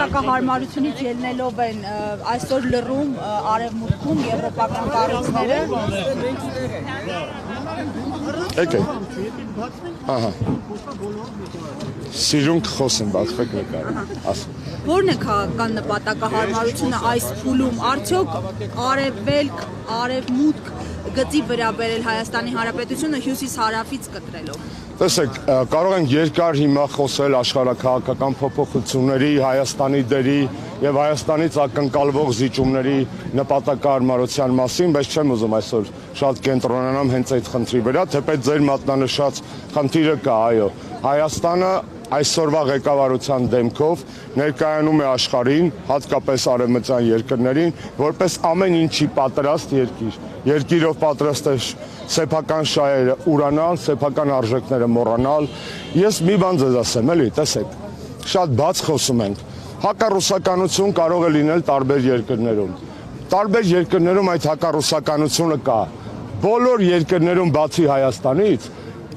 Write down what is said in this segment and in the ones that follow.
նպատակահարմարությունից ելնելով են այսօր լռում արևմուտքում եվրոպական կառույցները։ Եկեք։ Ահա։ Սիրուն խոսեմ, բացվեք նկարը։ Որն է քաղաքական նպատակահարմարությունը այս փուլում, արդյոք արևելք, արևմուտք գծի վրա բերել Հայաստանի Հանրապետությունը հյուսիս-հարավից կտրելով։ Տեսեք, կարող ենք երկար հիմա խոսել աշխարհաքաղաքական փոփոխությունների, Հայաստանի դերի եւ Հայաստանից ակնկալվող զիջումների նպատակահարմարության մասին, բայց չեմ ուզում այսօր շատ կենտրոնանամ հենց այդ խնդրի վրա, թեպետ ձեր մատնանշած խնդիրը կա, այո, Հայաստանը այսօրվա ղեկավարության դեմքով ներկայանում է աշխարհին, հատկապես արևմտյան երկրներին, որպես ամեն ինչի պատրաստ երկիր։ Երկիրով պատրաստ է սեփական շահերը ուրանալ, սեփական արժեքները մոռանալ։ Ես մի բան ձեզ ասեմ, էլի, տեսեք, շատ բաց խոսում ենք։ Հակառուսականություն կարող է լինել տարբեր երկրներում։ Տարբեր երկրներում այդ հակառուսականությունը կա։ Բոլոր երկրներում բացի Հայաստանից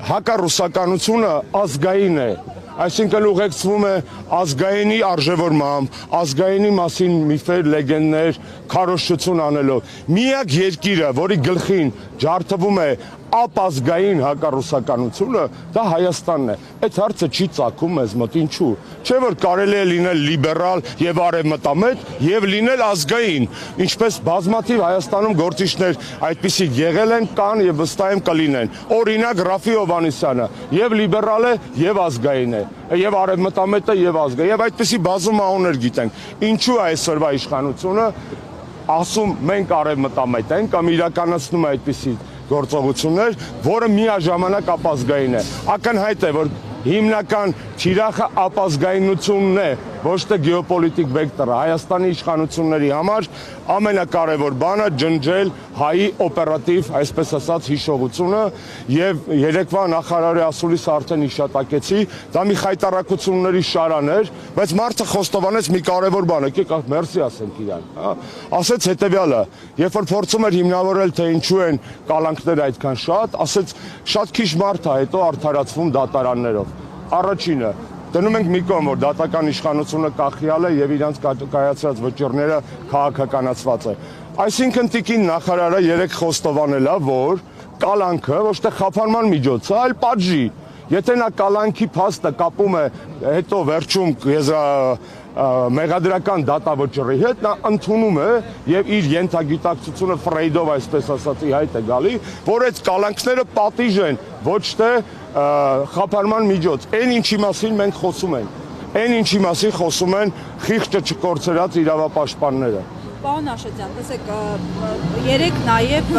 հակառուսականությունը ազգային է։ Այսինքն ուղեկցվում է ազգայինի արժևորմամբ, ազգայինի մասին միֆեր, լեգենդներ, քարոզչություն անելով։ Միակ երկիրը, որի գլխին ջարդվում է ապազգային հակառուսականությունը, դա Հայաստանն է։ Այդ հարցը չի ծագում մեզ մոտ, ինչու։ Չէ՞ որ կարելի է լինել լիբերալ եւ արևմտամետ եւ լինել ազգային, ինչպես բազմաթիվ Հայաստանում գործիչներ այդպիսի եղել են, կան եւ վստահ եմ կլինեն։ Օրինակ Ռաֆի Հովհաննիսյանը եւ լիբերալ է եւ ազգային է, եւ արևմտամետ է եւ ազգային, եւ այդպիսի բազում անուններ գիտենք։ Ինչու այսօրվա իշխանությունը ասում մենք արևմտամետ ենք կամ իրականացնում է այդպիսի գործողություններ, որը միաժամանակ ապազգային է։ Ակնհայտ է, որ հիմնական թիրախը ապազգայնությունն է, ոչ թե գեոպոլիտիկ վեկտորը։ Հայաստանի իշխանությունների համար ամենակարևոր բանը ջնջել հայի օպերատիվ, այսպես ասած, հիշողությունը եւ երեկվա նախարարի ասուլիս արդեն հիշատակեցի, դա մի խայտարակությունների շարան էր, բայց մարդը խոստովանեց մի կարևոր բան, եկեք մերսի ասենք իրան, հա։ Ասեց հետեւյալը, երբ որ փորձում էր հիմնավորել, թե ինչու են կալանքները այդքան շատ, ասեց շատ քիչ մարդ է հետո արդարացվում դատարաններով։ Առաջինը դնում ենք մի կողմ, որ դատական իշխանությունը կախյալ է եւ իրանց կայացրած վճիռները քաղաքականացված է։ Այսինքն տիկին նախարարը երեք խոստովանել է, որ կալանքը ոչ թե խափանման միջոց է, այլ պատժի։ Եթե նա կալանքի փաստը կապում է հետո վերջում մեղադրական դատավճռի հետ, նա ընդունում է եւ իր ենթագիտակցությունը Ֆրեյդով այսպես ասած ի հայտ է գալի, որ այդ կալանքները պատիժ են, ոչ թե խափանման միջոց։ Այն ինչի մասին մենք խոսում ենք, այն ինչի մասին խոսում են խիղճը չկորցրած իրավապաշտպանները։ Պարոն Աշոտյան, տեսեք, երեք նաեւ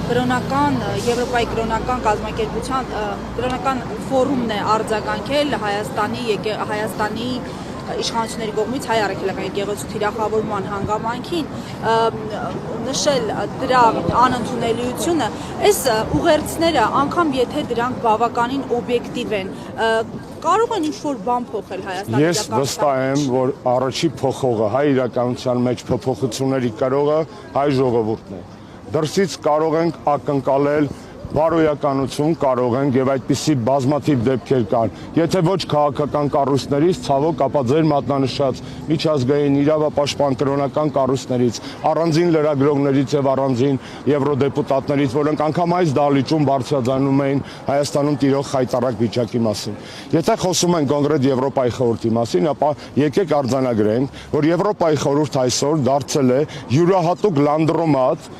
կրոնական Եվրոպայի կրոնական կազմակերպության կրոնական ֆորումն է արձագանքել Հայաստանի իշխանությունների կողմից հայ առաքելական եկեղեցու թիրախավորման հանգամանքին, նշել դրա անընդունելիությունը, այս ուղերձները, անգամ եթե դրանք բավականին օբյեկտիվ են, կարող են ինչ-որ բան փոխել Հայաստանի իրականության։ Ես վստահ եմ, որ առաջի փոխողը հայ իրականության մեջ փոփոխությունների կրողը հայ ժողովուրդն է։ Դրսից կարող ենք ակնկալել բարոյականություն, կարող ենք եւ այդպիսի բազմաթիվ դեպքեր կան։ Եթե ոչ քաղաքական կառույցներից, ցավոք, ապա ձեր մատնանշած միջազգային իրավապաշտպան կրոնական կառույցներից, առանձին լրագրողներից եւ առանձին եվրոդեպուտատներից, որոնք անգամ այս դահլիճում բարձրաձայնում էին Հայաստանում տիրող խայտարակ վիճակի մասին։ Եթե խոսում ենք կոնկրետ Եվրոպայի խորհրդի մասին, ապա եկեք արձանագրենք, որ Եվրոպայի խորհուրդ այսօր դարձել է յուրահատուկ լանդրոմատ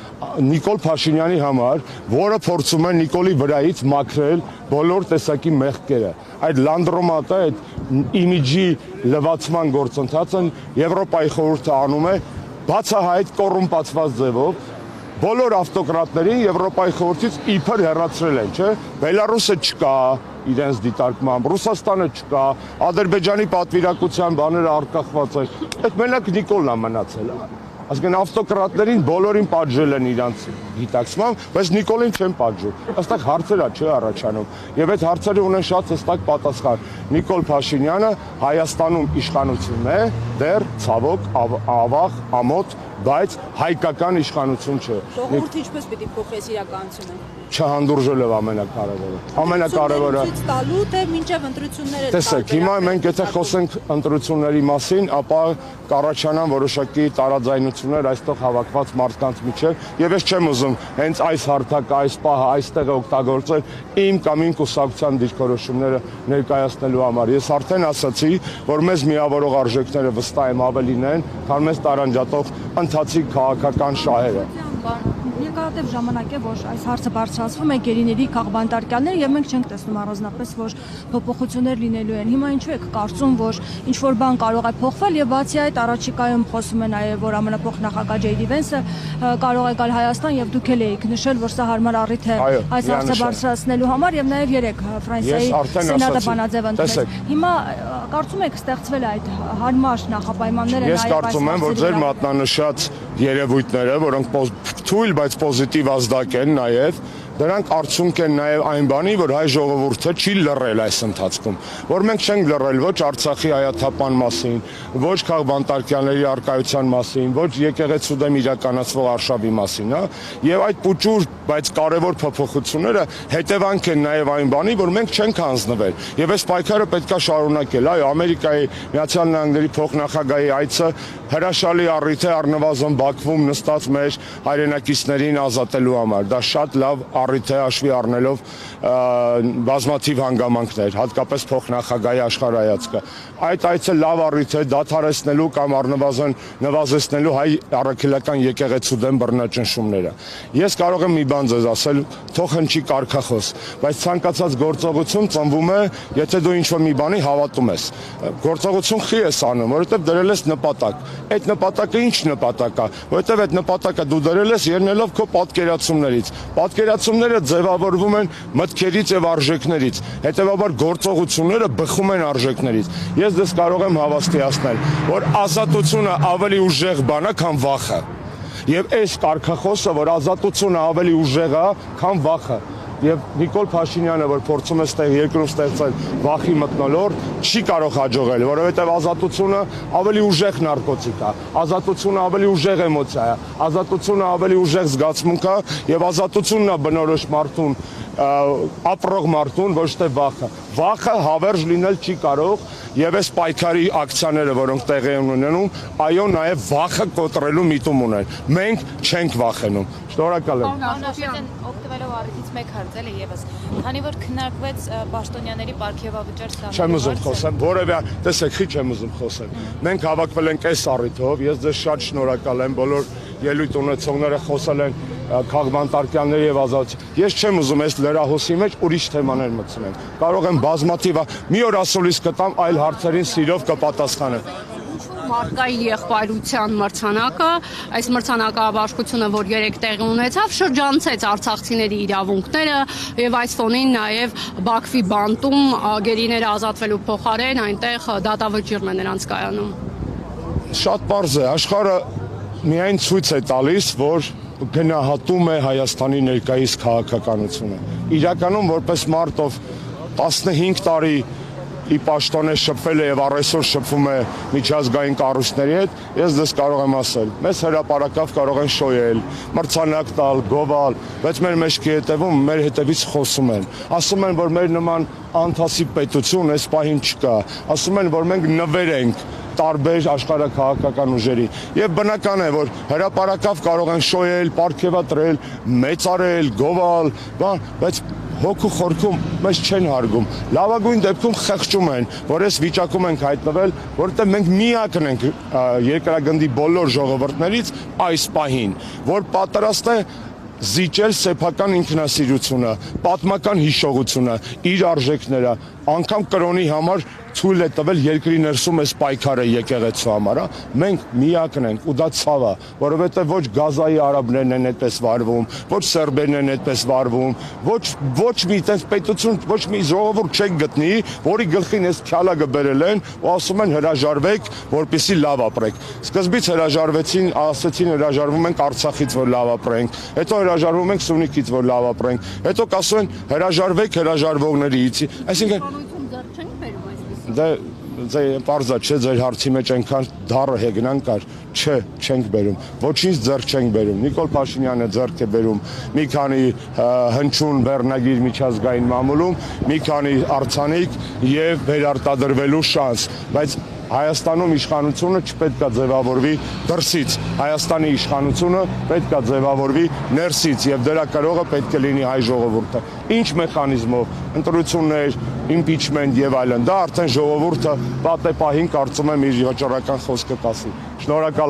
Նիկոլ Փաշինյանի համար, որը փորձում է Նիկոլի վրայից մաքրել բոլոր տեսակի մեղքերը։ Այդ լանդրոմատը, այդ իմիջի լվացման գործընթացը Եվրոպայի խորհուրդը անում է բացահայտ կոռումպացված ձևով, բոլոր ավտոկրատներին Եվրոպայի խորհրդից իբր հեռացրել են, չէ՞։ Բելարուսը չկա իրենց դիտարկմամբ, Ռուսաստանը չկա, Ադրբեջանի պատվիրակության բաները արկախված է։ Այդ մենակ Նիկոլն է մնացել։ Այսինքն ավտոկրատներին բոլորին պատժել են իրանց գիտակցմամբ, բայց Նիկոլին չեն պատժում։ Այստեղ հարցեր է չէ առաջանում։ Եվ այդ հարցերը ունեն շատ հստակ պատասխան։ Նիկոլ Փաշինյանը Հայաստանում իշխանություն է, դեռ ցավոք, ավաղ, ամոթ, բայց հայկական իշխանություն չէ։ Ժողովուրդը ինչպես պիտի փոխի իրականությունը։ չհանդուրժելով ամենակարևորը։ Ամենակարևորը ցույց տալու թե մինչև ընտրությունները տեսեք, հիմա մենք եթե խոսենք ընտրությունների մասին, ապա կառաջանան որոշակի տարաձայնություններ այստեղ հավաքված մարդկանց միջև, եւ ես չեմ ուզում հենց այս հարթակը, այս պահը այստեղ օգտագործել իմ կամ իմ կուսակցության դիրքորոշումները ներկայացնելու համար։ Ես արդեն ասացի, որ մեզ միավորող արժեքները վստահ եմ ավելին են, քան մեզ տարանջատող ընթացիկ քաղաքական շահերը։ Երկարատև ժամանակ է, որ այս հարցը բարձրացվում է գերիների քաղբանտարկյանները եւ մենք չենք տեսնում առանձնապես, որ փոփոխություններ լինելու են։ Հիմա ինչու եք կարծում, որ ինչ որ բան կարող է փոխվել եւ բացի այդ առաջիկայում խոսում է նաեւ, որ ԱՄՆ J.D. Vance-ը կարող է գալ Հայաստան եւ դուք էլ եք նշել, որ սա հարմար առիթ է այս հարցը բարձրացնելու համար եւ նաեւ երեք Ֆրանսիայի սենատը բանաձև ընտրեց։ Հիմա կարծում եք ստեղծվել է այդ հարմար նախապայմանները Ես կարծում եմ, որ ձեր մատնանշած երևույթները, որոնք թույլ, բայց պոզիտիվ ազդակ են նաև, դրանք արդյունք են նաև այն բանի, որ հայ ժողովուրդը չի լռել այս ընթացքում, որ մենք չենք լռել ոչ Արցախի հայաթափան մասին, ոչ քաղբանտարկյանների առկայության մասին, ոչ եկեղեցու դեմ իրականացվող արշավի մասին, հա, եւ այդ պուճուր, բայց կարևոր փոփոխությունները հետևանք են նաև այն բանի, որ մենք չենք հանձնվել, եւ այս պայքարը պետքա շարունակել, այո, Ամերիկայի Միացյալ Նահանգների փոխնախագահի այցը հրաշալի առիթ է առնվազն Բաքվում նստած մեր հայրենակիցներին ազատելու համար, դա շատ լավ առիթ է հաշվի առնելով բազմաթիվ հանգամանքներ, հատկապես փոխնախագահի աշխարհայացքը։ Այդ այցը լավ առիթ է դադարեցնելու կամ առնվազն նվազեցնելու հայ առաքելական եկեղեցու դեմ բռնաճնշումները։ Ես կարող եմ մի բան ձեզ ասել, թող հնչի կարգախոս, բայց ցանկացած գործողություն ծնվում է, եթե դու ինչ-որ մի բանի հավատում ես։ Գործողություն խի ես անում, որովհետև դրել ես նպատակ։ Այդ նպատակը ինչ նպատակ է, որովհետև այդ նպատակը դու դրել ես ելնելով քո պատկերացումներից։ Պատկերացումները ձևավորվում են մտքերից եւ արժեքներից, հետեւաբար գործողությունները բխում են արժեքներից։ Ես դες կարող եմ հավաստիացնել, որ ազատությունը ավելի ուժեղ բան է, քան վախը։ Եվ այս կարգախոսը, որ ազատությունը ավելի ուժեղ է, քան վախը։ Եվ Նիկոլ Փաշինյանը, որ փորձում է երկրում ստեղծել վախի մթնոլորտ, չի կարող հաջողել, որովհետև ազատությունը ավելի ուժեղ նարկոտիկ է, ազատությունը ավելի ուժեղ էմոցիա է, ազատությունը ավելի ուժեղ զգացմունք է եւ ազատությունն է բնորոշ մարդուն, ապրող մարդուն, ոչ թե վախը։ Վախը հավերժ լինել չի կարող եւ այս պայքարի ակցիաները, որոնք տեղի են ունենում, այո, նաեւ վախը կոտրելու միտում ունեն։ Մենք չենք վախենում։ Շնորհակալ եմ։ Օգտվելով առիթից մեկ հարց էլ է եւս, քանի որ քննարկվեց պաշտոնյաների պարգևավճար սահմանումը։ Չեմ ուզում խոսեմ, որևէ, տեսեք, քիչ եմ ուզում խոսել։ Մենք հավաքվել ենք այս առիթով, ես ձեզ շատ շնորհակալ եմ, բոլոր ելույթ ունեցողները խոսել են քաղբանտարկյանների եւ ազատության։ Ես չեմ ուզում այս լրահոսի մեջ ուրիշ թեմաներ մտցնեմ։ Կարող եմ բազմաթիվ մի օր ասուլիս կտամ այլ հարցերին սիրով կպատասխանեմ։ Մարդկային եղբայրության մրցանակը, այս մրցանակաբաշխությունը, որ երեք տեղի ունեցավ, շրջանցեց արցախցիների իրավունքները եւ այս ֆոնին նաեւ Բաքվի բանտում գերիները ազատվելու փոխարեն այնտեղ դատավճիռն է նրանց կայանում։ Շատ պարզ է, աշխարհը միայն ցույց է տալիս, որ գնահատում է Հայաստանի ներկայիս քաղաքականությունը։ Իրականում որպես մարդ, ով 15 տարի ի պաշտոն է շփվել է եւ առայսօր շփվում է միջազգային կառույցների հետ, ես դες կարող եմ ասել, մեզ հրապարակավ կարող են շոյել, մրցանակ տալ, գովալ, բայց մեր մեջքի հետևում մեր հետևից խոսում են, ասում են, որ մեր նման անթասի պետություն այս պահին չկա, ասում են, որ մենք նվեր ենք տարբեր աշխարհաքաղաքական ուժերի եւ բնական է, որ հրապարակավ կարող են շոյել, պարգևատրել, մեծարել, գովալ, բայց հոգու խորքում մեզ չեն հարգում։ Լավագույն դեպքում խղճում են, որ այս վիճակում ենք հայտնվել, որովհետև մենք միակն ենք երկրագնդի բոլոր ժողովուրդներից այս պահին, որ պատրաստ է զիջել սեփական ինքնասիրությունը, պատմական հիշողությունը, իր արժեքները, անգամ կրոնի համար ցույլ է տվել երկրի ներսում այս պայքարը եկեղեցու համար, մենք միակն ենք ու դա ցավ է, որովհետև ոչ Գազայի արաբներն են այդպես վարվում, ոչ սերբերն են այդպես վարվում, ոչ մի այդպես պետություն, ոչ մի ժողովուրդ չեք գտնի, որի գլխին այս քյալակը բերել են ու ասում են հրաժարվեք, որպեսզի լավ ապրեք։ Սկզբից հրաժարվեցին, ասեցին հրաժարվում ենք Արցախից, որ լավ ապրենք, հետո հրաժարվում ենք Սյունիքից, որ լավ ապրենք, հետո կասում են հրաժարվեք հրաժարվողներից, այսինքն Չենք բերում այսպես։ Դա Պարզա չէ ձեր հարցի մեջ այնքան դառը հեգնան կար, չէ, չենք բերում, ոչինչ ձեռք չենք բերում, Նիկոլ Փաշինյանը ձեռք է բերում մի քանի հնչյուն բեռնագիր միջազգային մամուլում, մի քանի արձանիկ եւ վերարտադրվելու շանս, բայց Հայաստանում իշխանությունը չպետք է ձևավորվի դրսից, Հայաստանի իշխանությունը պետք է ձևավորվի ներսից եւ դրա կրողը պետք է լինի հայ ժողովուրդը։ Ինչ մեխանիզմով, ընտրություններ, impeachment եւ այլն, դա արդեն ժողովուրդը պատեպահին կարծում եմ իր վճռական խոսքը կասի։ Շնորհակալ